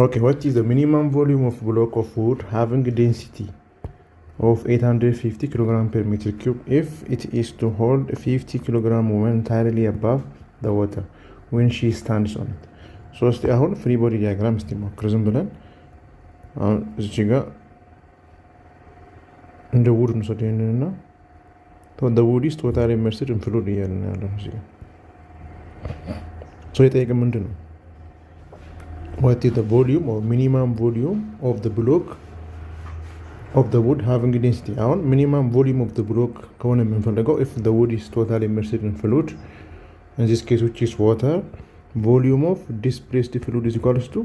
Okay, what is the minimum volume of block of wood having a density of 850 kilogram per meter cube if it is to hold 50 kilogram woman entirely above the water when she stands on it? So እስቲ አሁን ፍሪ ቦዲ ዲያግራም እስቲ ሞክር ዝም ብለን አሁን እዚህ ጋር እንደ ውድ ነው ሰደኝና the wood is totally immersed in fluid እያልን ያለው እዚህ ጋር so የጠየቀ ምንድን ነው what is the volume or minimum volume of the block of the wood having density አሁን minimum volume of the block ከሆነ የምንፈልገው if the wood is totally immersed in fluid in this case which is water volume of displaced fluid is equals to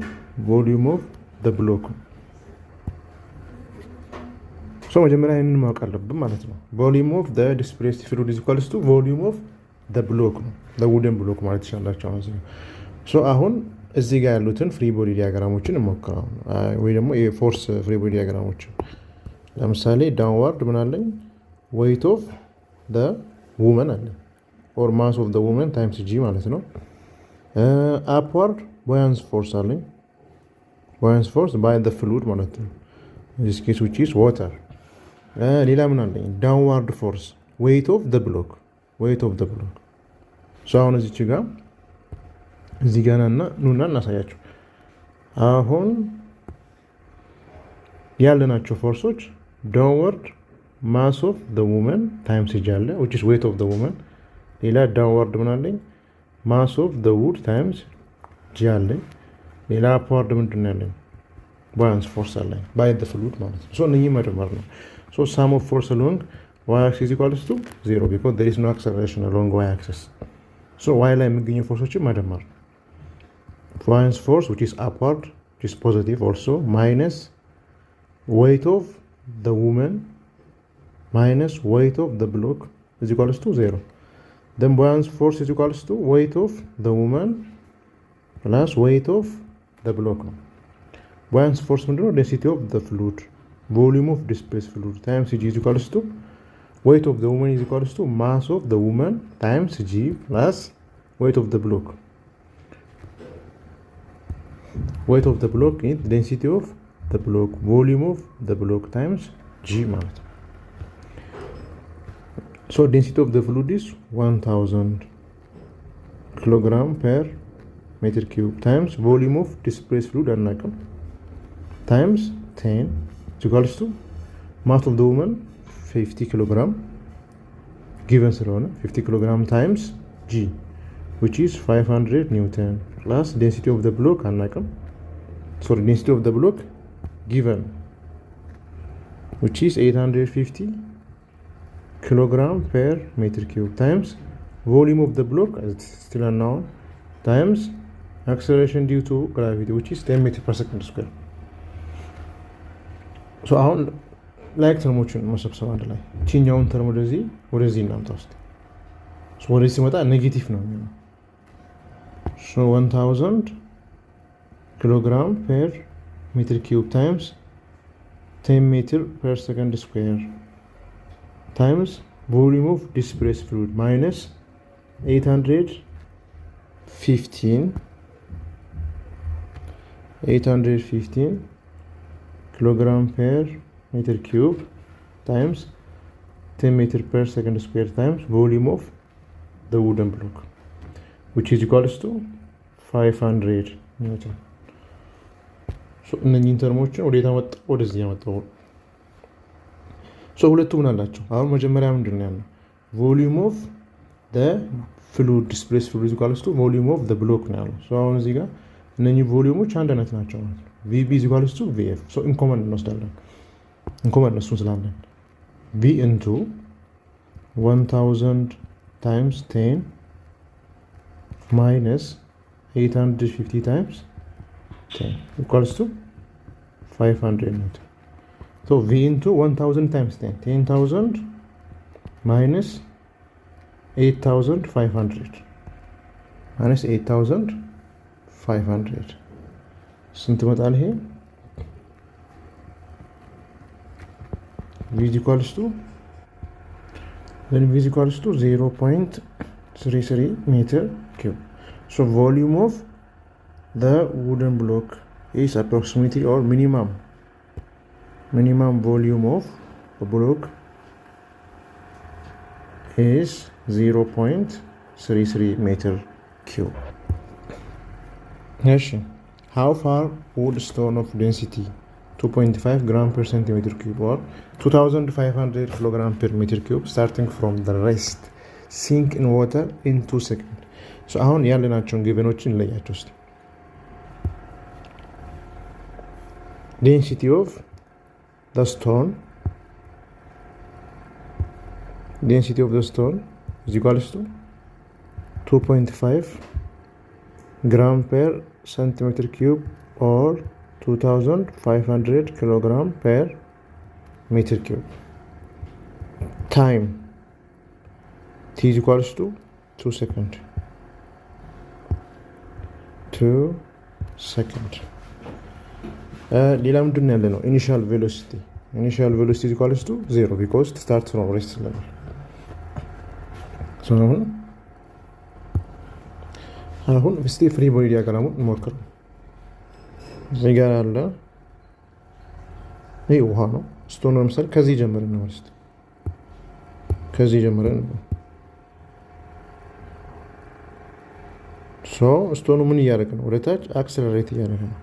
volume of the block so መጀመሪያ ይሄንን ማወቅ አለብን ማለት ነው volume of the displaced fluid is equals to volume of the block ነው the wooden block ማለት ይችላልላችሁ አሁን so አሁን እዚህ ጋር ያሉትን ፍሪ ቦዲ ዲያግራሞችን እንሞክራው ወይ ደግሞ የፎርስ ፍሪ ቦዲ ዲያግራሞችን ለምሳሌ ዳውንዋርድ ምን አለኝ weight of the woman አለ or mass of the woman times g ማለት ነው upward buoyant force አለኝ buoyant force by the fluid ማለት ነው this case which is water ሌላ ምን አለኝ downward force weight of the block so አሁን እዚህ ጋር ኑና እናሳያችሁ አሁን ያለናቸው ፎርሶች downward mass of the woman times g አለ which is weight of the woman ሌላ downward ምን አለኝ mass of the wood times g አለኝ ሌላ upward ምንድን ነው ያለኝ buoyant force አለኝ by the fluid ማለት ነው so እነዚህ መደመር ነው so sum of force along y-axis is equals to 0 because there is no acceleration along y-axis so y ላይ የሚገኙ ፎርሶችን መደመር buoyant force which is upward which is positive also minus weight of the woman minus weight of the block is equals to 0 then buoyant force is equals to weight of the woman plus weight of the block buoyant force means density of the fluid volume of displaced fluid times g is equals to weight of the woman is equals to mass of the woman times g plus weight of the block weight of the block is density of the block volume of the block times g ማለት so density of the fluid is 1000 kilogram per meter cube times volume of displaced fluid አናውቅም times 10 is equals to mass of the woman 50 kilogram given ስለሆነ 50 kilogram times g which is 500 newton plus density of the block አናውቅም sorry density of the block given which is 850 kilogram per meter cube times volume of the block it's still unknown times acceleration due to gravity which is 10 meter per second square so አሁን ላይክ ተርሞችን መሰብሰብ አንድ ላይ ቺኛውን ተርም ወደዚህ እናምጣው እስቲ so ወደዚህ ሲመጣ ኔጌቲቭ ነው የሚሆነው so 1000 kilogram per meter cube times 10 meter per second square times volume of displaced fluid minus 815 kilogram per meter cube times 10 meter per second square times volume of the wooden block which is equals to 500 newton so እነኚህን ተርሞችን ወደዚህ ያመጣው so ሁለቱ ምን አላቸው አሁን መጀመሪያ ምንድነው ያለው volume of the fluid displaced fluid is equals to volume of the block ነው ያለው so አሁን እዚህ ጋር እነኚህ ቮሊዩሞች አንድ አይነት ናቸው ማለት ነው vb is equals to vf so in common እንወስዳለን in common እሱን ስላለን v into 1000 times 10 minus 850 times 10 equals to 500 newton so v into 1000 times 10,000 minus 8500 minus 8500 ስንት መጣል ይሄ v is equals to then v is equals to 0.33 meter cube so volume of the wooden block is approximately or minimum volume of the block is 0.33 meter cube. How far would stone of density 2.5 gram per centimeter cube or 2500 kilogram per meter cube starting from the rest sink in water in 2 seconds? So አሁን ያለናቸውን ጊቨኖችን እንለያቸው እስቲ። density of the stone is equals to 2.5 gram per centimeter cube or 2500 kilogram per meter cube. Time t is equals to 2 seconds. 2 seconds. ሌላ ምንድን ያለ ነው? initial velocity is equals to 0 because it starts from rest level. so አሁን እስቲ ፍሪ ቦዲ ዲያግራሙን እንሞክረው። እዚህ ጋር አለ ይሄ ውሃ ነው። ስቶን ለምሳሌ ከዚህ ጀምረን ነው ማለት ሶ ስቶኑ ምን እያደረገ ነው? ወደ ታች አክሰለሬት እያደረገ ነው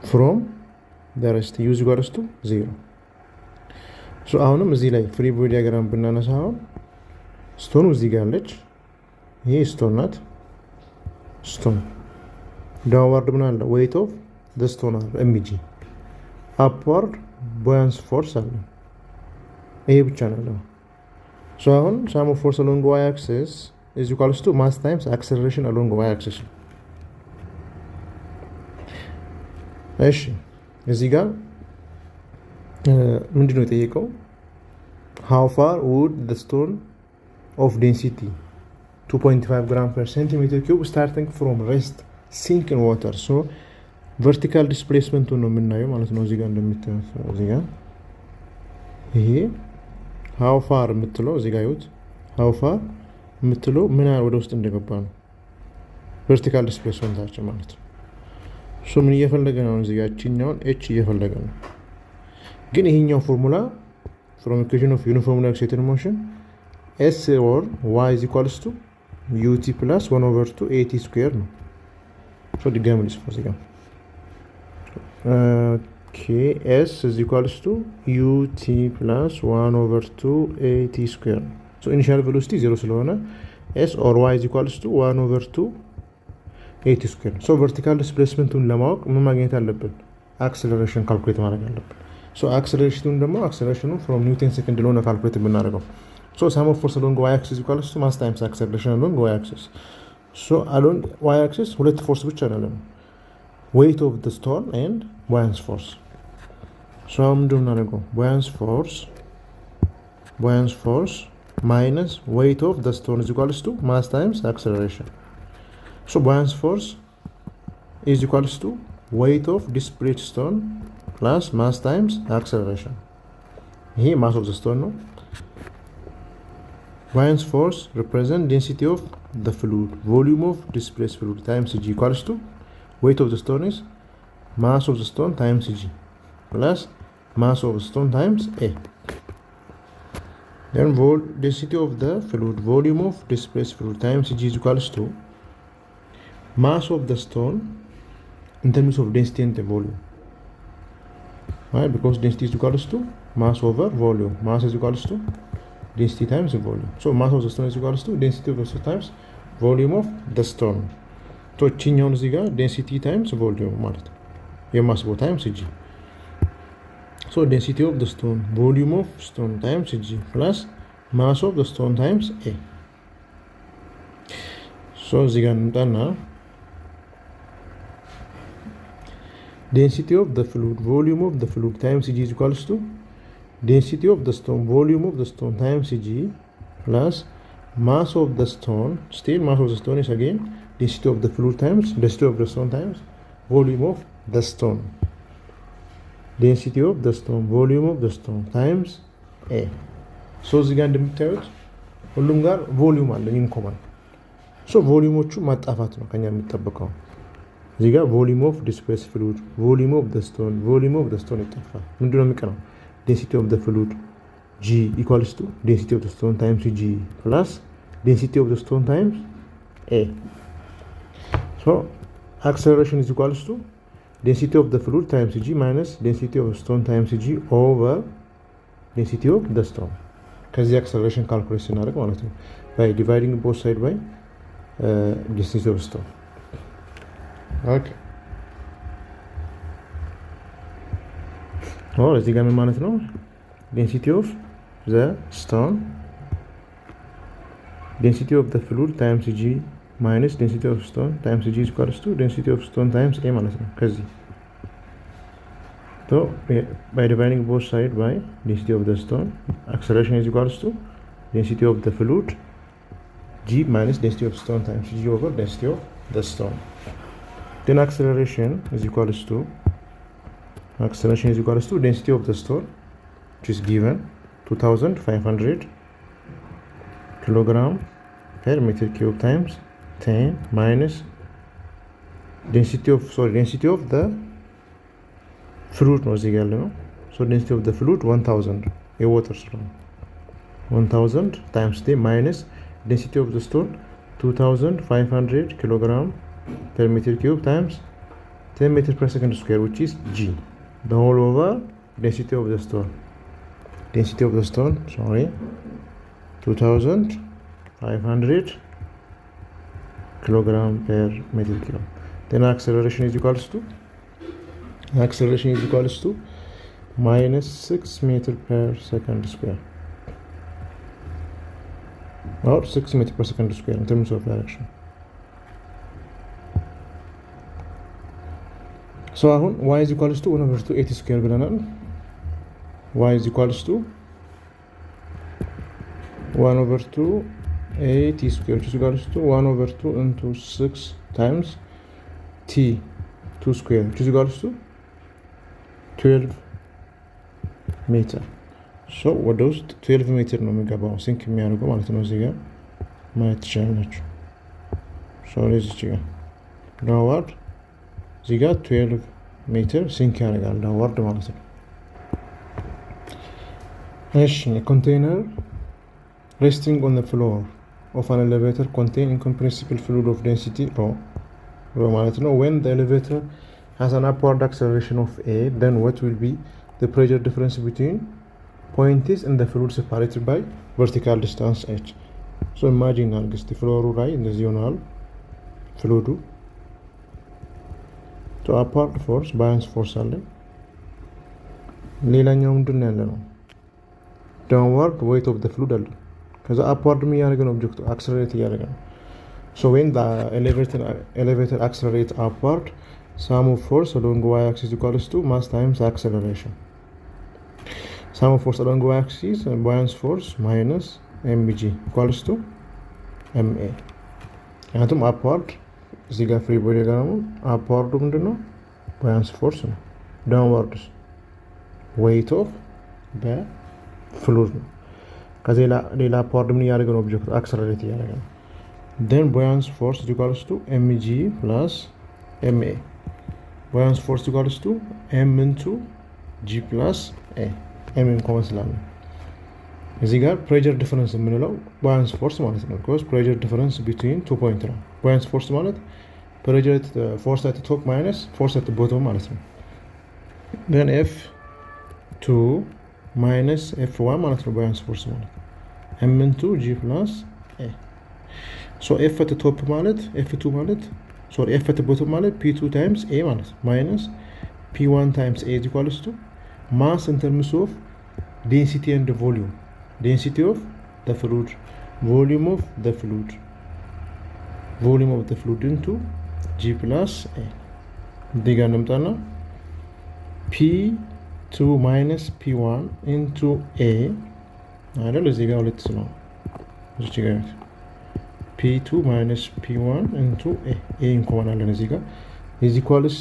from the rest use equals to 0. ሶ አሁንም እዚህ ላይ ፍሪ ቦዲ ዲያግራም ብናነሳ አሁን ስቶኑ እዚህ ጋር አለች። ይሄ ስቶን ናት። ስቶን ዳውንዋርድ ምን አለ? weight of the stone አለ mg። upward buoyancy force አለ። ይሄ ብቻ ነው ያለው። ሶ አሁን sum of force along y axis is equals to mass times acceleration along y axis። እሺ እዚህ ጋር ምንድነው የጠየቀው? how far would the stone of density 2.5 gram per centimeter cube starting from rest sink in water. so vertical displacement ነው የምናየው ማለት ነው። እዚህ ጋር እንደምታዩት እዚህ ጋር ይሄ how far የምትለው እዚህ ጋር ይሁት how far የምትለው ምን ያህል ወደ ውስጥ እንደገባ ነው vertical displacement ታችን ማለት ነው። so ምን እየፈለገ ነው? እዚህ ጋር እቺኛውን h እየፈለገ ነው። ግን ይሄኛው ፎርሙላ from equation of uniformly accelerated motion s or y is equals to ut plus 1 over 2 at square ነው። so ድጋሚ ልጽፈው እዚህ ጋር s is equals to ut plus 1 over 2 at square. so initial velocity 0 ስለሆነ s or y is equals to 1 over 2 at square. so vertical displacementን ለማወቅ ምን ማግኘት አለብን? acceleration calculate ማድረግ አለብን። so acceleration ደግሞ acceleration from newton second ለሆነ calculate ብናደርገው so sum of force along y axis equals to mass times acceleration along y axis. so along y axis ሁለት ፎርስ ብቻ ነው ያለው weight of the stone and buoyancy force. so ምንድነው የምናደርገው? buoyancy force minus weight of the stone is equals to mass times acceleration. so buoyancy force is equals to weight of displaced stone plus mass times acceleration. ይሄ mass of the stone ነው። buoyancy force represent density of the fluid, volume of displaced fluid times g equals to weight of the stone is mass of the stone times g plus mass of the stone times a. then density of the fluid, volume of displaced fluid times g is equals to mass of the stone in terms of density and the volume. Right? Because density is equals to mass over volume. Mass is equals to density times volume. so mass of the stone is equals to density of the stone times volume of the stone. so እቺኛውን እዚህ ጋር density times volume ማለት ነው የማስበው times g. so density of the stone, volume of stone times g plus mass of the stone times a. so እዚህ ጋር እንምጣና density of the fluid, volume of the fluid times g is equals to density of the stone, volume of the stone times g plus mass of the stone. still mass of the stone is again density of the fluid times density of the stone times volume of the stone. density of the stone, volume of the stone times a. so እዚህ ጋር እንደምታዩት ሁሉም ጋር ቮሊዩም አለ ኢን ኮመን። ሶ ቮሊዩሞቹ ማጣፋት ነው ከኛ የሚጠበቀው። እዚህ ጋር ቮሊዩም ኦፍ ዲስፕሌስድ ፍሉድ፣ ቮሊዩም ኦፍ ዘ ስቶን፣ ቮሊዩም ኦፍ ዘ ስቶን ይጠፋል። ምንድነው የሚቀረው? ዴንሲቲ ኦፍ ዘ ፍሉድ ጂ ኢኳልስ ቱ ዴንሲቲ ኦፍ ዘ ስቶን ታይምስ ጂ ፕላስ ዴንሲቲ ኦፍ ዘ ስቶን ታይምስ ኤ። ሶ አክሰለሬሽን ኢዝ ኢኳልስ ቱ ዴንሲቲ ኦፍ ዘ ፍሉድ ታይምስ ጂ ማይነስ ዴንሲቲ ኦፍ ስቶን ታይምስ ጂ ኦቨር ዴንሲቲ ኦፍ ዘ ስቶን። ከዚህ አክሰለሬሽን ካልኩሌት ስናደርግ ማለት ነው ባይ ዲቫይዲንግ ቦት ሳይድ ባይ ዴንሲቲ ኦፍ ስቶን። ኦኬ እዚህ ጋር ምን ማለት ነው? ዴንሲቲ ኦፍ ዘ ስቶን ዴንሲቲ ኦፍ ዘ ፍሉድ ታይምስ ጂ ማይነስ ዴንሲቲ ኦፍ ስቶን ታይምስ ጂ ኢኳልስ ቱ ዴንሲቲ ኦፍ ስቶን ታይምስ ኤ ማለት ነው። ከዚህ So by dividing both sides by density of the stone, acceleration is equals to density of the fluid g minus density of stone times g over density of the stone. Then acceleration is equals to density of the stone, which is given 2500 kilogram per meter cube times 10 minus density of the fluid ነው እዚህ ያለ ነው። so density of the fluid 1000 የwater ስለሆነ 1000 times 10 minus density of the stone 2500 kilogram per meter cube times 10 meters per second square, which is g, the whole over density of the stone 2500 kilogram per meter cube. Then acceleration is equals to minus 6 meter per second square, or 6 meter per second square in terms of direction. So y is equals to 1 over 2 80 square ብለናል። y is equals to 1 over 2 80 square, which is equals to 1 over 2 into 6 times t 2 square, which is equals to 12 ሜትር። ሶ ወደ ውስጥ 12 ሜትር ነው የሚገባው ሲንክ የሚያደርገው ማለት ነው። እዚህ ጋር ማየት ትችላላችሁ። ሶ እዚህ ጋር ዳዋርድ እዚህ ጋር 12 ሜትር ሲንክ ያደርጋል ዳዋርድ ማለት ነው። እሺ ኮንቴይነር resting on the floor of an elevator contain incompressible fluid of density rho ማለት ነው። when the elevator has an upward acceleration of a, then what will be the pressure difference between points and the fluid separated by vertical distance h? So imagine the floor ላይ እንደዚህ ይሆናል ፍሉዱ። so upward force buoyant force አለ። ሌላኛው ምንድን ነው ያለ ነው? downward weight of the fluid አለ። ከዛ upward ምን ያደርገ ነው? ኦብጀክቱ አክሰለሬት እያደረገ ነው። so when the elevator accelerates upward, sum of force along y-axis equals to mass times acceleration. Sum of force along y-axis and buoyant force minus mg equals to ma. ምክንያቱም upward እዚህ ጋር ፍሪ ቦዲ ጋር ነው። upward ምንድን ነው? buoyant force ነው። downward weight of the fluid ነው። ከዚህ ሌላ upward ምን እያደረገ ነው? ኦብጀክቱ አክሰለሬት እያደረገ ነው። then buoyant force equals to mg plus ma. buoyant force equals to m into g plus a. m ኮመን ስላለ እዚህ ጋር pressure difference የምንለው buoyant force ማለት ነው። because pressure difference between 2 point ነው። buoyant force ማለት force at the top minus force at the bottom ማለት ነው። then f2 minus f1 ማለት ነው buoyant force ማለት m into g plus a. so f at the top ማለት f2 ማለት f at the bottom ማለት p2 times a ማለት minus p1 times a is equals to mass in terms of density and volume. Density of the fluid, volume of the fluid into g plus a. እዚህ ጋር እንምጣና p2 minus p1 into a አይደል? እዚህ ጋር ሁለት ነው። እዚህ ጋር p2 minus p1 into a እንኮማናለን እዚህ ጋር is equals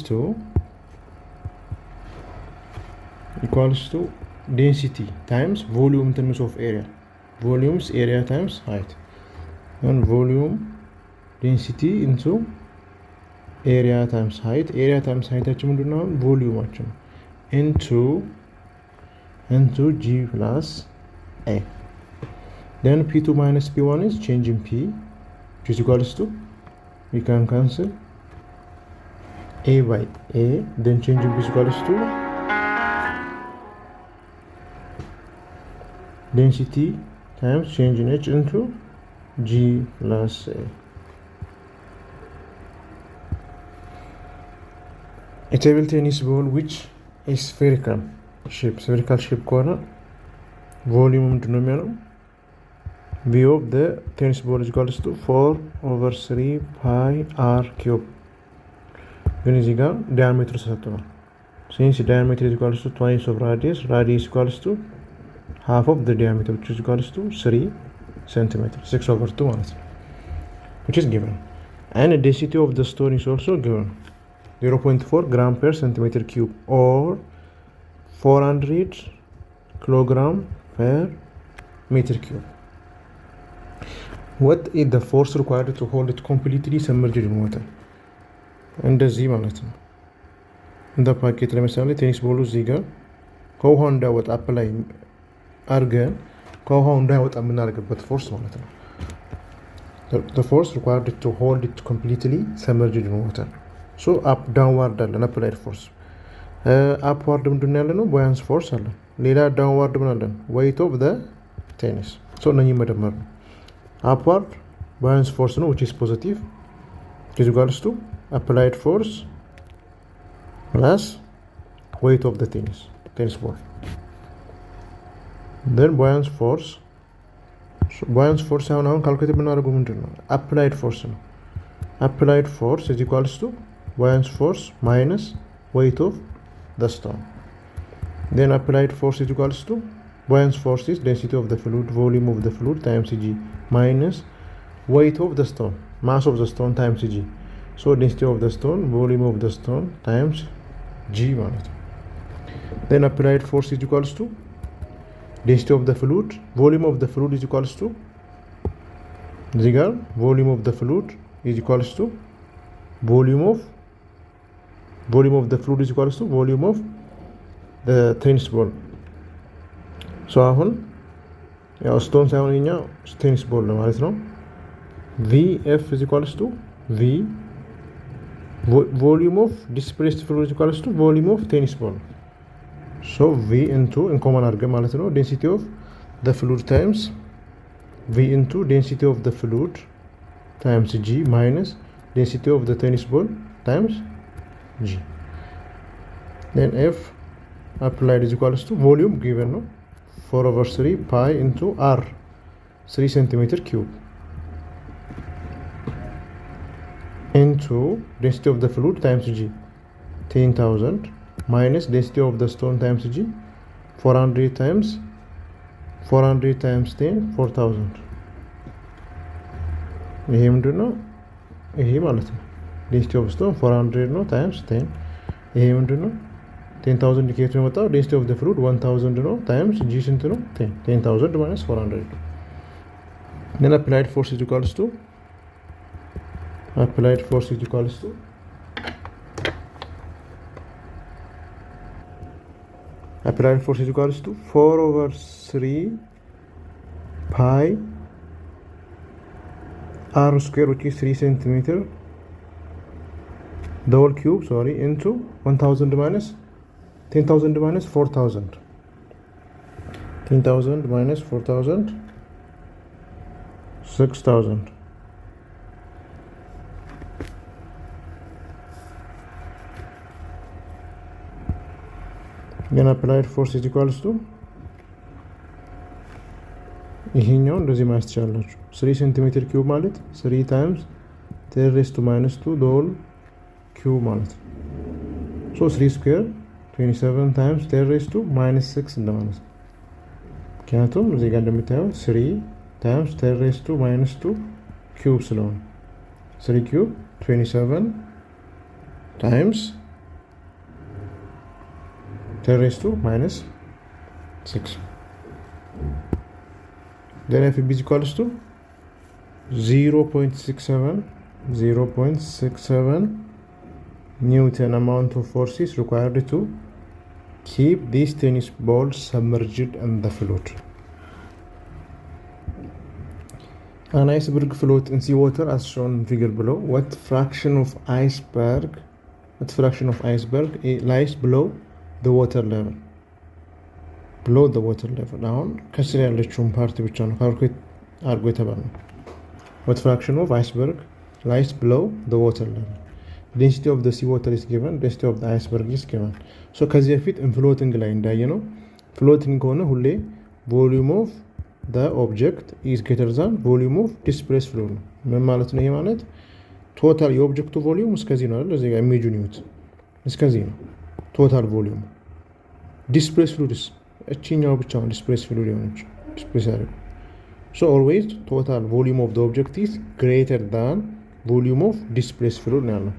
to density times volume in terms of area. Volumes area times height, and volume density into ኤሪያ ታይምስ ሃይት ኤሪያ ታይምስ ሃይታችን ምንድን ነው? ቮሊዩማችን ነው። ኢንቱ ጂ ፕላስ ኤ then p2 minus p1 is change in p which is equals to we can cancel a by a then change in p is equals to density times change in h into g plus a. A table tennis ball which is spherical shape corner volume ምንድነው የሚሆነው? V of the tennis ball is equals to 4/3 pi r cube ግን እዚህ ጋር ዲያሜትር ተሰጥቷል። since diameter is equals to twice of radius equals to half of the diameter which is equals to 3 centimeter 6/2 ማለት ነው, which is given, and the density of the stone is also given 0.4 gram per centimeter cube or 400 kilogram per meter cube. What is the force required to hold it completely submerged in water? እንደዚህ ማለት ነው። እንደ ፓኬት ለምሳሌ ቴኒስ ቦሉ እዚህ ጋር ከውሃው እንዳይወጣ አፕላይ አድርገን ከውሃው እንዳይወጣ የምናደርግበት ፎርስ ማለት ነው። the force required to hold it completely submerged in water. so up downward አለን applied force, upward ምንድን ያለ ነው? buoyance force አለ። ሌላ downward ምን አለን? weight of the tennis. so እነኚህ መደመር ነው። upward buoyance force ነው which is positive is equals to applied force plus weight of the tennis ball. then buoyance force አሁን ካልኩሌት የምናደርገው ምንድን ነው? applied force ነው። applied force is equals to buoyance force minus weight of the stone. then applied force is equals to buoyance force is density of the fluid, volume of the fluid times g minus weight of the stone, mass of the stone times g. so density of the stone, volume of the stone times g ማለት ነው። then applied force is equals to density of the fluid, volume of the fluid is equals to እዚህ ጋር volume of the fluid is equals to volume of the fluid is equals to volume of the tennis ball. so አሁን ያው ስቶን ሳይሆን የኛ ቴኒስ ቦል ነው ማለት ነው። vf is equals to v volume of displaced fluid is equals to volume of tennis ball. so v into in common አድርገን ማለት ነው density of the fluid times v into density of the fluid times g minus density of the tennis ball times g. then f applied is equals to volume given no 4/3 pi into r 3 centimeter cube into density of the fluid times g 10,000 minus density of the stone times g 400 times 10 4000. ይሄ ምንድን ነው? ይሄ ማለት ነው density of stone 400 ነው times 10. ይሄ ምንድን ነው? 10,000 ኢንዲኬተር የመጣው density of the fluid 1000 ነው times g ስንት ነው? 10,000 minus 400. then applied force is equals to 4/3 pi r square which is 3 centimeter the whole cube into 1000 minus 10,000 minus 4,000 10,000 minus 4,000 6,000. then applied force is equals to ይሄኛው እንደዚህ ማለት ትችላላችሁ 3 centimeter cube ማለት 3 times 10 raised to minus 2 the whole cube ማለት ነው. so 3 square 27 times 10 raised to minus 6 እንደማለት ነው። ምክንያቱም እዚህ ጋር እንደምታየው 3 times 10 raised to minus 2 cube ስለሆነ 3 cube 27 times 10 raised to minus 6. then f is equals to 0.67 Newton amount of forces required to keep these tennis balls submerged in the fluid. An iceberg floats in seawater as shown in figure below. What fraction of iceberg lies below the water level? Below the water level. አሁን ከስር ያለችውን ፓርት ብቻ ነው ካልኩሌት አድርጎ የተባለው። What fraction of iceberg lies below the water level? Density of the seawater is given. Density of the iceberg is given. So ከዚህ በፊት ፍሎቲንግ ላይ እንዳየ ነው ፍሎቲንግ ከሆነ ሁሌ volume of the object is greater than volume of displaced fluid ነው። ምን ማለት ነው? ይሄ ማለት ቶታል የኦብጀክቱ ቮሊዩም እስከዚህ ነው አይደል? እዚህ ጋር ኢሜጁን ይዩት። እስከዚህ ነው ቶታል ቮሊዩም። displaced fluids እቺኛው ብቻ ነው displaced fluid የሆነች displaced አድርገው። So always total volume of the object is greater than volume of displaced fluid ነው ያለው።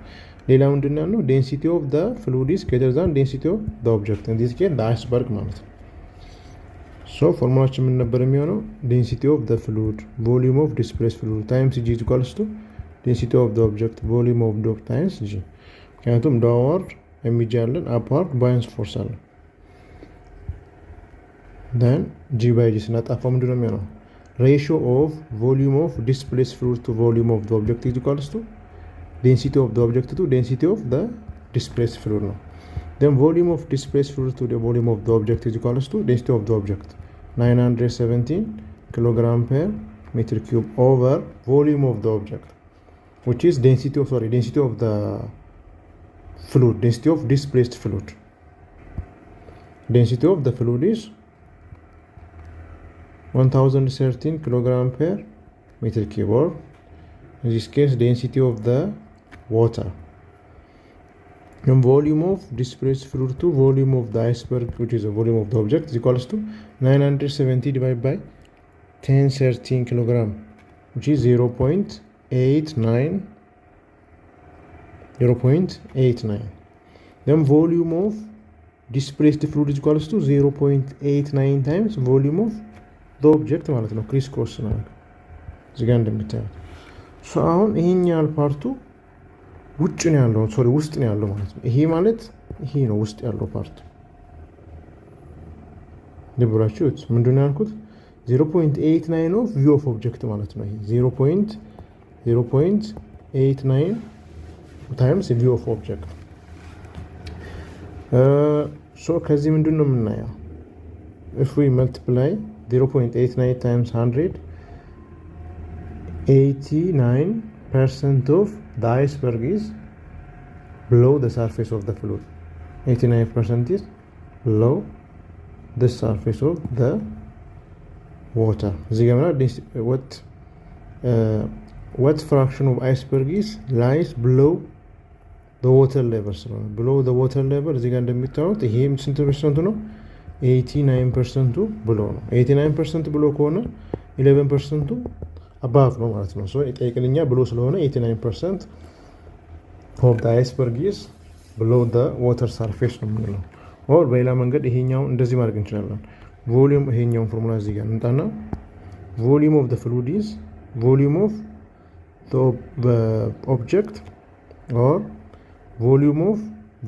ሌላ ምንድን ነው? density of the fluid is greater than density of the object. in this case the iceberg ማለት ነው። So ፎርሙላችን ምን ነበር የሚሆነው? density of the fluid volume of displaced fluid times g is equals to density of the object volume of the object times g። ምክንያቱም downward የሚጃለን upward buoyant force አለ። then g by g ስናጣፋው ምንድን ነው የሚሆነው? ratio of volume of displaced fluid to volume of the object is equals to density of the object to density of the displaced fluid ነው። then volume of displaced fluid to the volume of the object is equals to density of the object 917 kilogram per meter cube over volume of the object, which is density of the fluid, density of displaced fluid. Density of the fluid is 1013 kilogram per meter cube, or in this case density of the water. And volume of displaced fluid to volume of the iceberg, which is the volume of the object, is equals to 970 divided by 1013 kilogram, which is 0.89. Then volume of displaced fluid is equals to 0.89 times volume of the object ማለት ነው። ክሪስ ክሮስ ነው እዚህ ጋር እንደምታዩት። ሶ አሁን ይሄኛል ፓርቱ ውጭ ነው ያለው ውስጥ ነው ያለው ማለት ነው። ይሄ ማለት ይሄ ነው ውስጥ ያለው ፓርት። ልብራችሁት ምንድነው ያልኩት? 0.89 of view of object ማለት ነው። ይሄ 0.89 times view of object። ሶ ከዚህ ምንድነው የምናየው? if we multiply 0.89 times 100, 89% of the iceberg is below the surface of the fluid. 89% is below the surface of the water. What fraction of iceberg is lies below the water level? Below the water level እዚህ ጋር እንደሚታዩት ይሄ ስንት ፐርሰንት ነው? 89% below ነው። 89% below ከሆነ 11% above ነው ማለት ነው። ሶ የጠይቅልኛ ብሎ ስለሆነ 89% of the iceberg is below the water surface ነው የምንለው። ኦር በሌላ መንገድ ይሄኛውን እንደዚህ ማድረግ እንችላለን። ቮሊዩም ይሄኛውን ፎርሙላ እዚህ ጋር እንጣና volume of the fluid is volume of the object, or volume of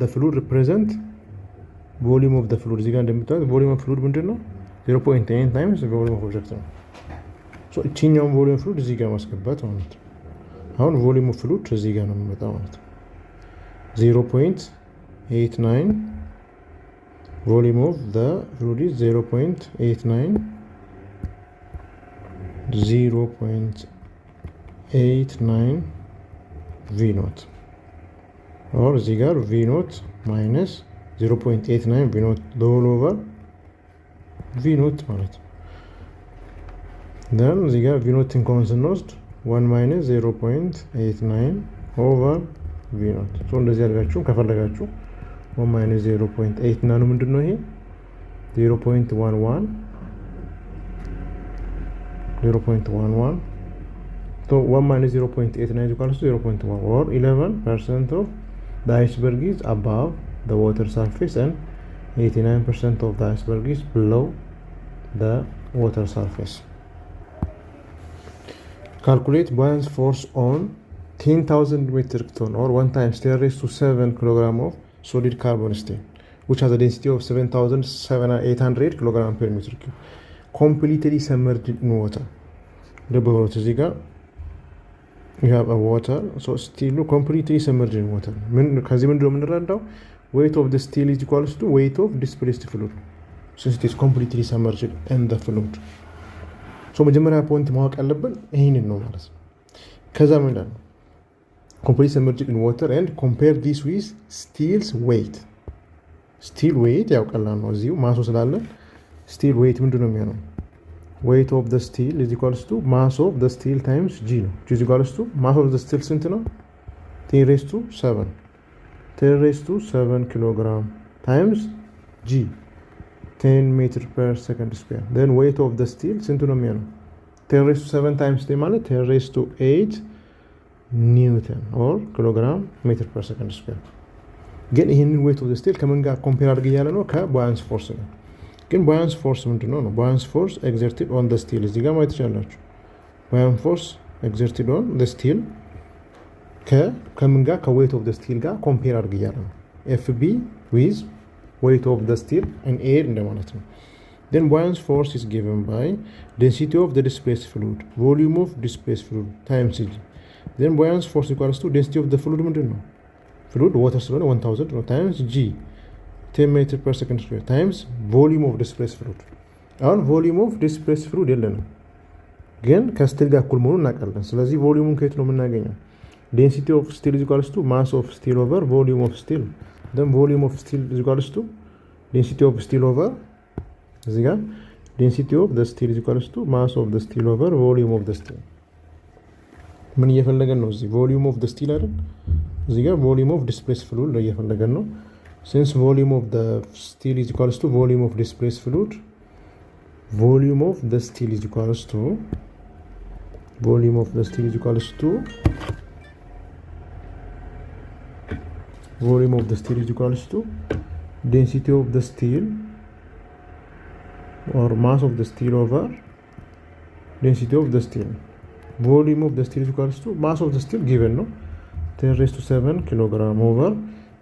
the fluid represent volume of the fluid። እዚህ ጋር እንደምታዩት volume of fluid ምንድን ነው? 0.9 times volume of object ነው። ሶ እቺኛውን volume of fluid እዚህ ጋር ማስገባት ማለት ነው። አሁን volume of fluid እዚህ ጋር ነው የሚመጣው ማለት ነው። 0.89 volume of the fluid is 0.89 v naught, or እዚህ ጋር v naught minus 0.89 v naught the whole over v naught ማለት ነው። then እዚህ ጋር v naught እንኳን ስንወስድ 1 minus 0.89 over v naught። ሶ እንደዚህ አድርጋችሁ ከፈለጋችሁ 1 minus 0.89 ነው ምንድነው ይሄ 0.11 so 1 minus 0.89 is equals to 0.1, or 11% of the iceberg is above the water surface and 89% of the iceberg is below the water surface. Calculate buoyant force on 10,000 metric ton or 1 times 10 raised to 7 kilogram of solid carbon steel, which has a density of 7,800 kilogram per meter cube, completely submerged in water. You have a water, so steel completely submerged in water. Weight of the steel is equals to weight of displaced fluid, since it is completely submerged in the fluid. So መጀመሪያ ፖይንት ማወቅ ያለብን ይሄንን ነው ማለት ነው። ከዛ ምን ይላል? completely submerged in water and compare this with steel's weight. steel weight ያው ቀላል ነው። እዚሁ ማሱ ስላለ steel weight ምንድነው የሚሆነው? weight of the steel is equals to mass of the steel times g ነው, which is equals to mass of the steel ስንት ነው? 10 raised to 7 10 raised to 7 kilogram times g, 10 meter per second square. Then weight of the steel ስንት ነው የሚሆነው? 10 raised to 7 times 10 ማለት 10 raised to 8 ኒውተን or kilogram meter per second square. ግን ይህንን weight of the steel ከምን ጋር ኮምፔር አድርግ እያለ ነው? ከቡያንስ ፎርስ ነው። ግን ቡያንስ ፎርስ ምንድነው ነው? ቡያንስ ፎርስ exerted on the steel እዚህ ጋር ማየት ትችላላችሁ። ቡያንስ ፎርስ exerted on the steel ከምን ጋር? ከweight of the steel ጋር ኮምፔር አድርግ እያለ ነው። FB with weight of the steel and air እንደማለት ነው። Then buoyant force is given by density of the displaced fluid, volume of displaced fluid times g. Then buoyant force equals to density of the fluid ምንድን ነው? fluid water ስለሆነ 1000 ነው times g 10 meter per second square times volume of displaced fluid. አሁን volume of displaced fluid የለንም፣ ግን ከስቲል ጋር እኩል መሆኑን እናውቃለን። ስለዚህ ቮሊዩሙን ከየት ነው የምናገኘው? density of steel is equals to mass of steel over volume of steel. Then volume of steel is equals to density of steel over እዚህ ጋር density of the steel is equals to mass of the steel over volume of the steel. ምን እየፈለገን ነው እዚህ? volume of the steel አይደል? እዚህ ጋር volume of displaced fluid ነው እየፈለገን ነው። since volume of the steel is equals to volume of displaced fluid, volume of the steel is equals to volume of the steel is equals to volume of the steel is equals to density of the steel or mass of the steel over density of the steel. Volume of the steel is equals to mass of the steel given no 10 raised to 7 kilogram over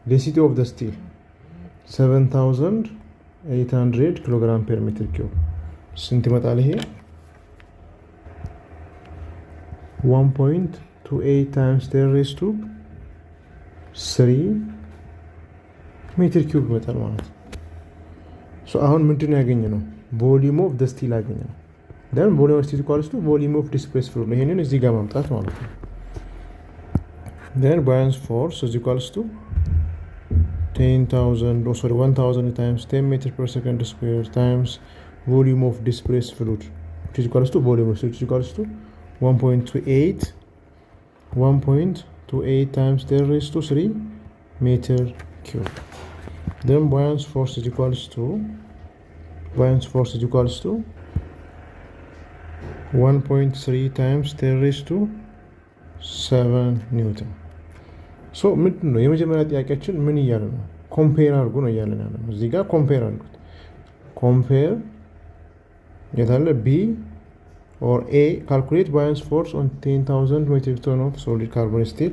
density of the steel 7,800 kilogram per meter cube. ስንት ይመጣል ይሄ? 1.28 times 10 raised to 3 ሜትር ኪዩብ ይመጣል ማለት ነው። ሶ አሁን ምንድነው ያገኘነው? volume of the steel ያገኘነው። then volume of steel equals to volume of displaced fluid ነው። ይሄንን እዚህ ጋር ማምጣት ማለት ነው። then buoyant force is equals to 1000 times 10 meter per second square times volume of displaced fluid, which is equals to volume of steel, which is equals to 1.28 times 10 raised to 3 meter cube. Then buoyant force is equals to 1.3 times 10 raised to 7 ኒውተን። ሶ ምንድን ነው የመጀመሪያ ጥያቄያችን? ምን እያለ ነው? ኮምፔር አድርጉ ነው እያለን ያለ ነው። እዚህ ጋር ኮምፔር አድርጉት። ኮምፔር የታለ? ቢ or A, calculate buoyant force on 10,000 metric ton of solid carbon steel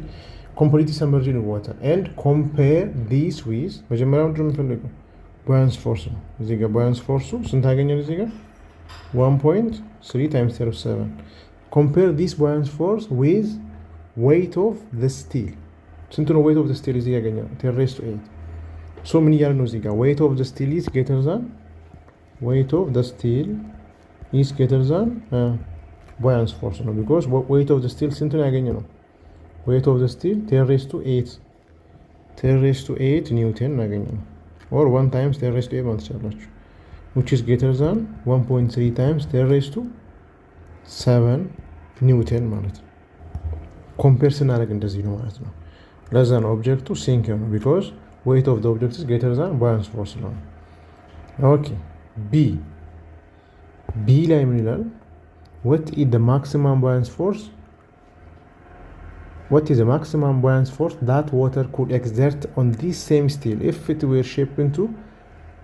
completely submerged in water and compare this with መጀመሪያ ምንድን ነው የምፈልገው? buoyant force ነው። እዚህ ጋር buoyant force ስንት አገኘን? እዚህ ጋር 1.3 times 10 raised to 7. compare this buoyant force with weight of the steel. ስንት ነው weight of the steel? እዚህ ያገኘነው 10 raised to 8. ሶ ምን እያለ ነው እዚህ ጋር? weight of the steel is greater than buoyant force ነው። because weight of the steel ስንት ነው ያገኘነው? weight of the steel 10 raised to 8 ኒውተን ያገኘነው or 1 times 10 raised to 8 ማለት ይችላልላችሁ, which is greater than 1.3 times 10 raised to 7 ኒውተን ማለት ነው። ኮምፔር ስናደርግ እንደዚህ ነው ማለት ነው። ለዛ ነው ኦብጀክቱ ሲንክ ነው because weight of the object is greater than buoyant force ነው። ኦኬ ቢ ላይ ምን ይላል? what is the maximum buoyant force that water could exert on this same steel if it were shaped into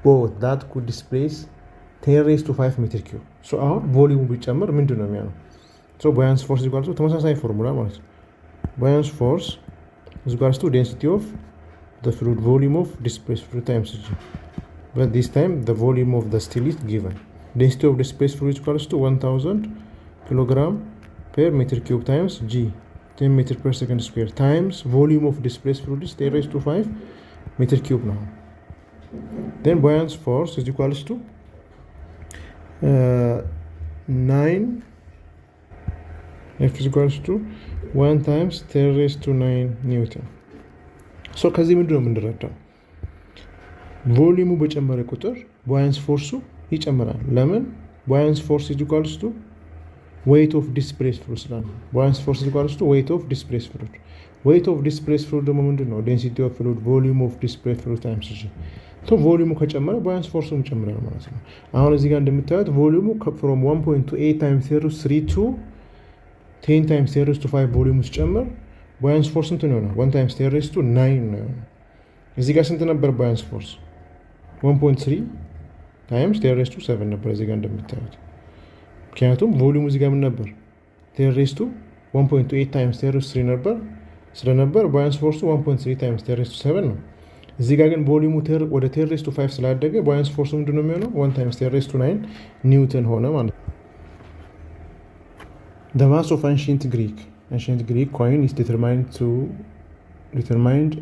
both that could displace 10 raised to 5 meter cube. so አሁን ቮሊዩሙ ቢጨምር ምንድን ነው የሚሆነው? so buoyant force equals to ተመሳሳይ ፎርሙላ ማለት ነው። buoyant force is equals to density of the fluid, volume of displaced fluid times g. But this time the volume of the steel is given. Density of displaced fluid is equals to 1000 kilogram per meter cube times g, 10 meter per second square, times volume of displaced fluid is 10 raised to 5 meter cube now. Then buoyant force is equals to 9 F is equals to 1 times 10 raised to 9 Newton. So ከዚህ ምንድን ነው የምንረዳው? ቮሊዩሙ በጨመረ ቁጥር buoyant ፎርሱ ይጨምራል። ለምን? buoyant force is equals to weight of displaced fluid ስላለ buoyant force is equals to weight of displaced fluid. weight of displaced fluid ደግሞ ምንድን ነው? density of fluid, volume of displaced fluid times g. ቮሊዩሙ ከጨመረ buoyant forceም ይጨምራል ማለት ነው። አሁን እዚህ ጋር እንደምታዩት ቮሊዩሙ from 1.28 times 3 to 10 times 10 raised to 5 ቮሊዩሙ ሲጨምር buoyant force ስንት ነው? 1 times 10 raised to 9 ነው። እዚህ ጋር ስንት ነበር buoyant force? 1.3 times 10 raised to 7 ነበር እዚህ ጋር እንደምታዩት። ምክንያቱም ቮሊዩሙ እዚህ ጋር ምን ነበር? 10 raised to 1.8 times 10 raised to 3 ነበር ስለነበር buoyant force 1.3 times 10 raised to 7 ነው። እዚህ ጋር ግን ቮሊዩሙ ወደ 10 raised to 5 ስላደገ buoyant force ምንድን ነው የሚሆነው? 1 times 10 raised to 9 ኒውተን ሆነ ማለት ነው። The mass of ancient Greek coin is determined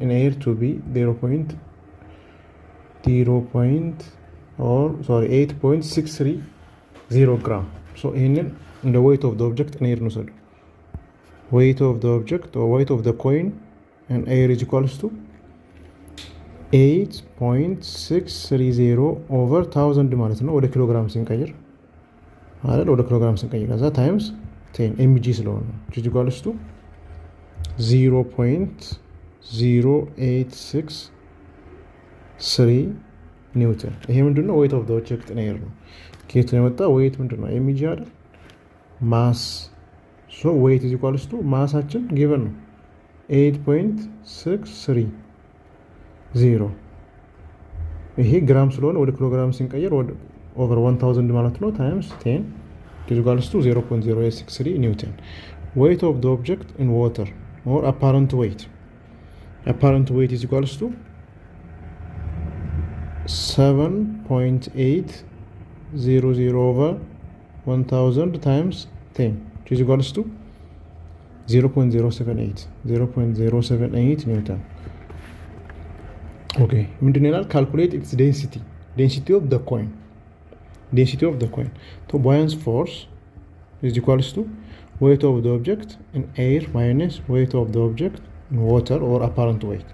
in air to be 8.630 gram. So in the weight of the object in air nusad. Weight of the object or weight of the coin and air is equals to 8.630 over 1000 ማለት ነው። ወደ ኪሎግራም ስንቀይር አይደል? ወደ ኪሎግራም ስንቀይር ከዛ ታይምስ 10 mg ስለሆነ which is equals to 0.0863 ኒውተን። ይሄ ምንድነው? weight of the object in air ነው። ከየት ነው የመጣ? weight ምንድነው? mg አይደል? mass. so weight is equals to ማሳችን given ነው 8.630 ይሄ ግራም ስለሆነ ወደ ኪሎግራም ስንቀይር over 1000 ማለት ነው times 10 is equals to 0.0863 Newton. Weight of the object in water or apparent weight is equals to 7.800 over 1000 times 10 which is equals to 0.078 Newton. Okay, ምንድን ይላል? calculate its density of the coin. So buoyant force is equals to weight of the object in air minus weight of the object in water or apparent weight.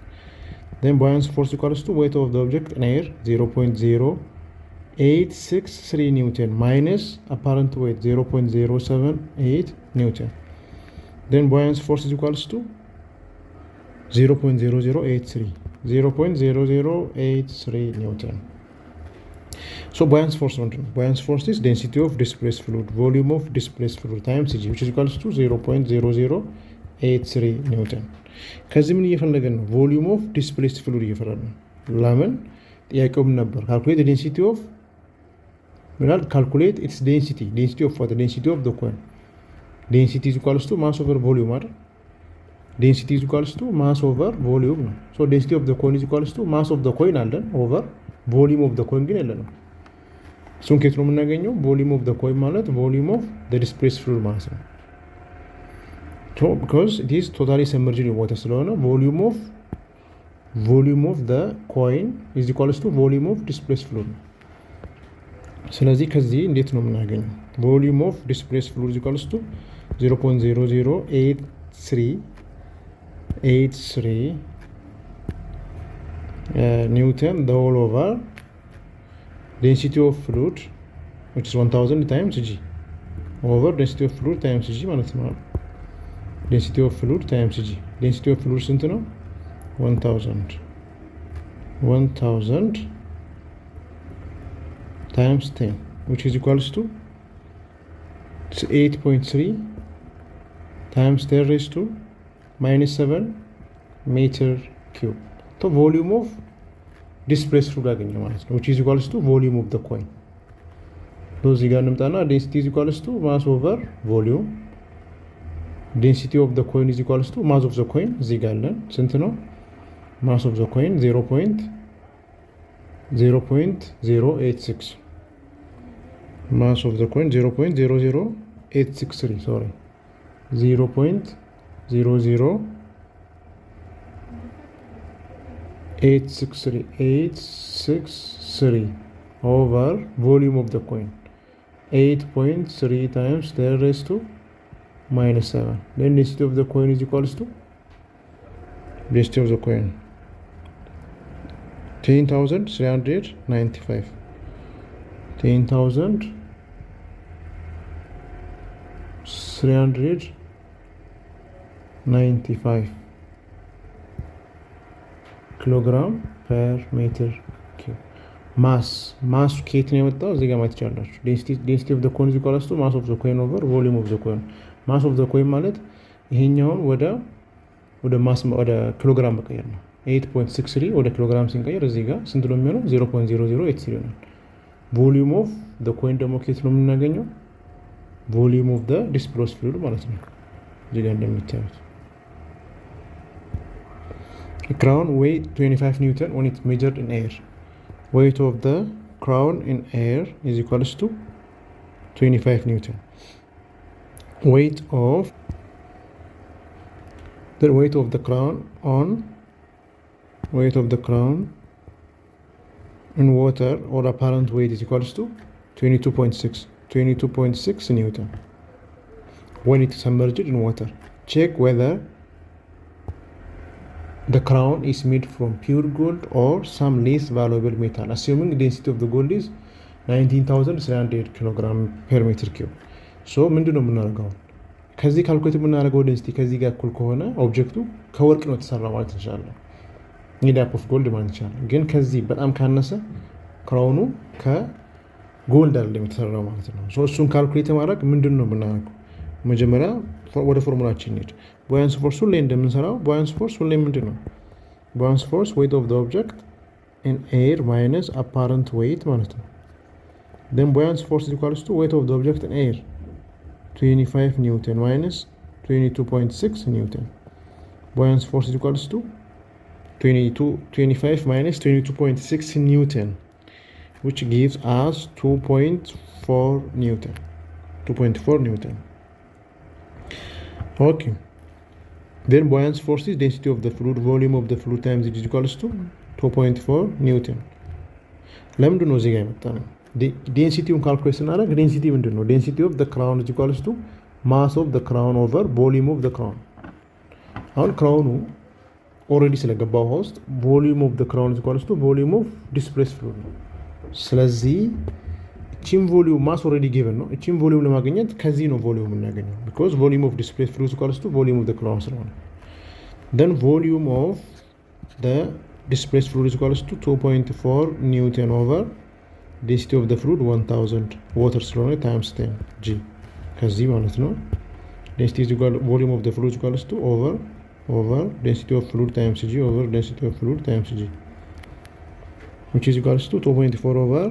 Then buoyant force equals to weight of the object in air 0.0863 Newton minus apparent weight 0.078 Newton. Then buoyant force is equals to 0.0083 Newton. So buoyant force is density of displaced fluid, volume of displaced fluid times g, which is equals to 0.0083 Newton. ከዚህ ምን እየፈለገን ነው? volume of displaced fluid እየፈለገን ነው። ለምን? ጥያቄው ምን ነበር? calculate density of calculate its density of what? Density of the coin. Density is equals to mass over volume አይደል? Density is equals to mass over volume ነው። so density of the coin is equals to mass of the coin አለን over volume of the coin ግን የለንም። እሱን ከየት ነው የምናገኘው? volume of the coin ማለት volume of the displaced fluid ማለት ነው። so because it is totally submerged in water ስለሆነ volume of the coin is equals to volume of displaced fluid ነው። ስለዚህ ከዚህ እንዴት ነው የምናገኘው? volume of displaced fluid is equals to 0.0083 Newton the whole over density of fluid which is 1000 times g over density of fluid times g ማለት ነው። density of fluid times g. density of fluid ስንት ነው? 1000 times 10 which is equals to 8.3 times 10 raised to minus 7 meter cube. So volume of displaced fluid አገኘ ማለት ነው which is equals to volume of the coin. እዚህ ጋር እንምጣና density is equals to mass over volume density of the coin is equals to mass of the coin እዚህ ጋር አለን ስንት ነው mass of the coin 0.086 mass of the coin 0.00863 sorry 0.00863 over volume of the coin 8.3 times 10 raised to minus 7. Then density of the coin is equals to density of the coin 10,395 10,395 kilogram per meter cube. mass ከየት ነው የመጣው እዚህ ጋር ማየት ይቻላችሁ density of the coin is equals to mass of the coin over volume of the coin mass of the coin ማለት ይሄኛውን ወደ ማስ ወደ ኪሎግራም መቀየር ነው 8.63 ወደ ኪሎግራም ሲንቀየር እዚህ ጋር ስንት ነው የሚሆነው 0.0083 ይሆናል volume of the coin ደግሞ ከየት ነው የምናገኘው volume of the dispersed fluid ማለት ነው እዚህ ጋር እንደምታዩት a crown weight 25 newton when it's measured in air weight of the crown in air is equals to 25 newton weight of the crown in water or apparent weight is equals to 22.6 newton when it is submerged in water check whether the crown is made from pure gold or some less valuable metal assuming density of the gold is 19,300 kilogram per meter cube so ምንድነው የምናደርገው ከዚህ ካልኩሌት የምናደርገው ዴንሲቲ ከዚህ ጋር እኩል ከሆነ ኦብጀክቱ ከወርቅ ነው የተሰራው ማለት እንችላለን ኒዳፕ ኦፍ ጎልድ ማለት እንችላለን ግን ከዚህ በጣም ካነሰ ክራውኑ ከጎልድ አይደለም የተሰራው ማለት ነው ሶ እሱን ካልኩሌት ማድረግ ምንድነው የምናደርገው መጀመሪያ ወደ ፎርሙላችን እንሂድ buoyancy force ሁሌ እንደምንሰራው buoyancy force ሁሌ ምንድነው buoyancy force weight of the object in air minus apparent weight ማለት ነው then buoyancy force is equals to weight of the object in air 25 newton minus 22.6 newton buoyancy force is equals to 25 minus 22.6 newton which gives us 2.4 newton okay then buoyancy force is density of the fluid volume of the fluid times it is equals to 2.4 newton ለምንድን ነው እዚህ ጋር የመጣነው ዴንሲቲውን ካልኩሌት ስናደርግ ዴንሲቲ ምንድን ነው ዴንሲቲ ኦፍ the crown is equals to mass of the crown over volume of the crown አሁን ክራውኑ ኦልሬዲ ስለገባው ውስጥ volume of the crown is equals to volume of displaced fluid ነው ስለዚህ እቺን ቮሊዩም ማስ ኦልሬዲ ጊቨን ነው እቺን ቮሊዩም ለማግኘት ከዚህ ነው ቮሊዩም እናገኘው because volume of displaced fluid is equals to volume of the crown ስለሆነ then volume of the displaced fluid is equals to 2.4 newton over density of the fluid 1000 water ስለሆነ times 10 g ከዚህ ማለት ነው density is equal volume of the fluid is equals to over density of fluid times g over density of fluid times g which is equals to 2.4 over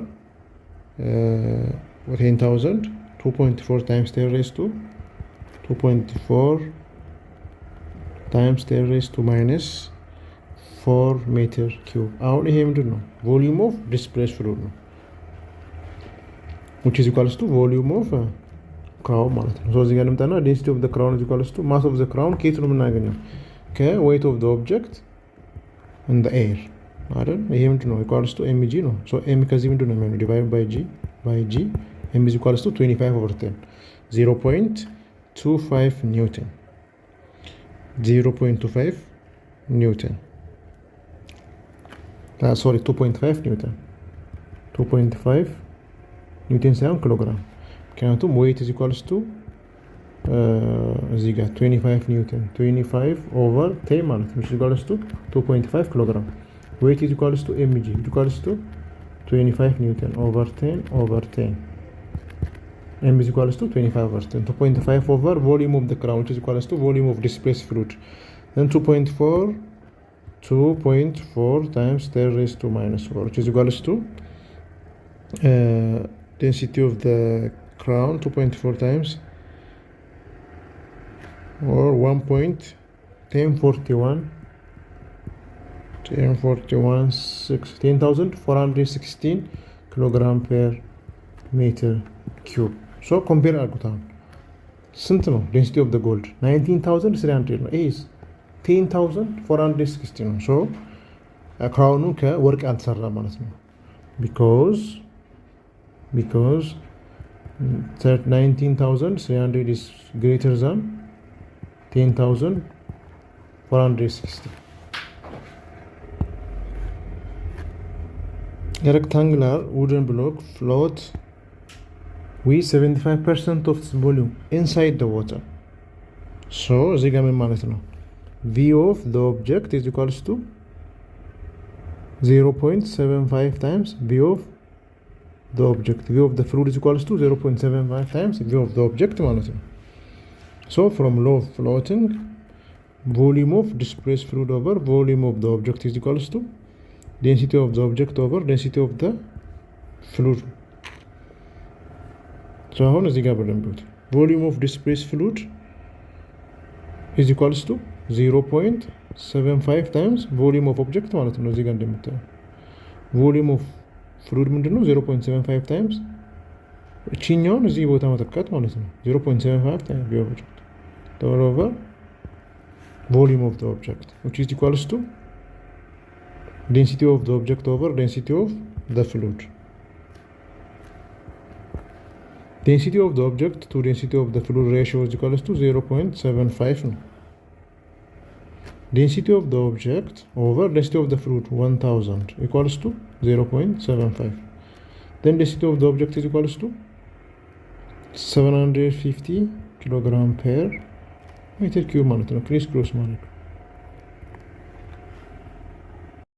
10,000 2.4 times 10 raised to 2.4 times 10 raised to minus 4 meter cube አሁን ይሄ ምንድን ነው volume of displaced fluid ነው which is equals to volume of crown ማለት ነው so እዚህ ጋር እንምጣና density of the crown is equals to mass of the crown ከየት ነው የምናገኘው ከweight of the object in the air አይደል ይሄ ምንድን ነው equals to mg ነው so m ከዚህ ምንድን ነው የሚሆነው divide by g m is equals to 25 over 10 0.25 newton 0.25 newton sorry 2.5 newton 2.5 newton ሳይሆን ኪሎግራም ምክንያቱም weight is equals to እዚህ ጋር 25 newton 25 over 10 ማለት ነው which is equals to 2.5 kilogram weight is equals to mg is equals to 25 newton over 10 over 10 m is equals to 25 over 10 2.5 over volume of the crown which is equals to volume of displaced fluid then 2.4 times 10 raised to minus 4 which is equals to density of the crown 2.4 times or 10,416 kilogram per meter cube. So compare አድርጉት። አሁን ስንት ነው ዴንሲቲ ኦፍ ዘ ጎልድ? 19,300 ነው። ኤስ 10,460 ነው። ሶ ክራውኑ ከወርቅ ያልተሰራ ማለት ነው። ቢኮዝ 19,300 is greater than 10,460. A rectangular wooden block float with 75% of its volume inside the water. So እዚህ ጋር ምን ማለት ነው? V of the object is equals to 0.75 times V of the object. V of the fluid is equals to 0.75 times V of the object ማለት ነው። So from law of floating, volume of displaced fluid over volume of the object is equals to density of the object over density of the fluid. So አሁን እዚህ ጋር በደንብ ይሁት volume of displaced fluid is equals to 0.75 times volume of object ማለት ነው። እዚህ ጋር እንደምታየው volume of fluid ምንድነው? 0.75 times እቺኛውን እዚህ ቦታ መተካት ማለት ነው። 0.75 times V of object over volume of the object which is equals to density of the object over density of the fluid. Density of the object to density of the fluid ratio is equals to 0.75 ነው። Density of the object over density of the fluid 1000 equals to 0.75. Then density of the object is equals to 750 kilogram per meter cube ማለት ነው። ክሪስ ክሮስ ማለት ነው።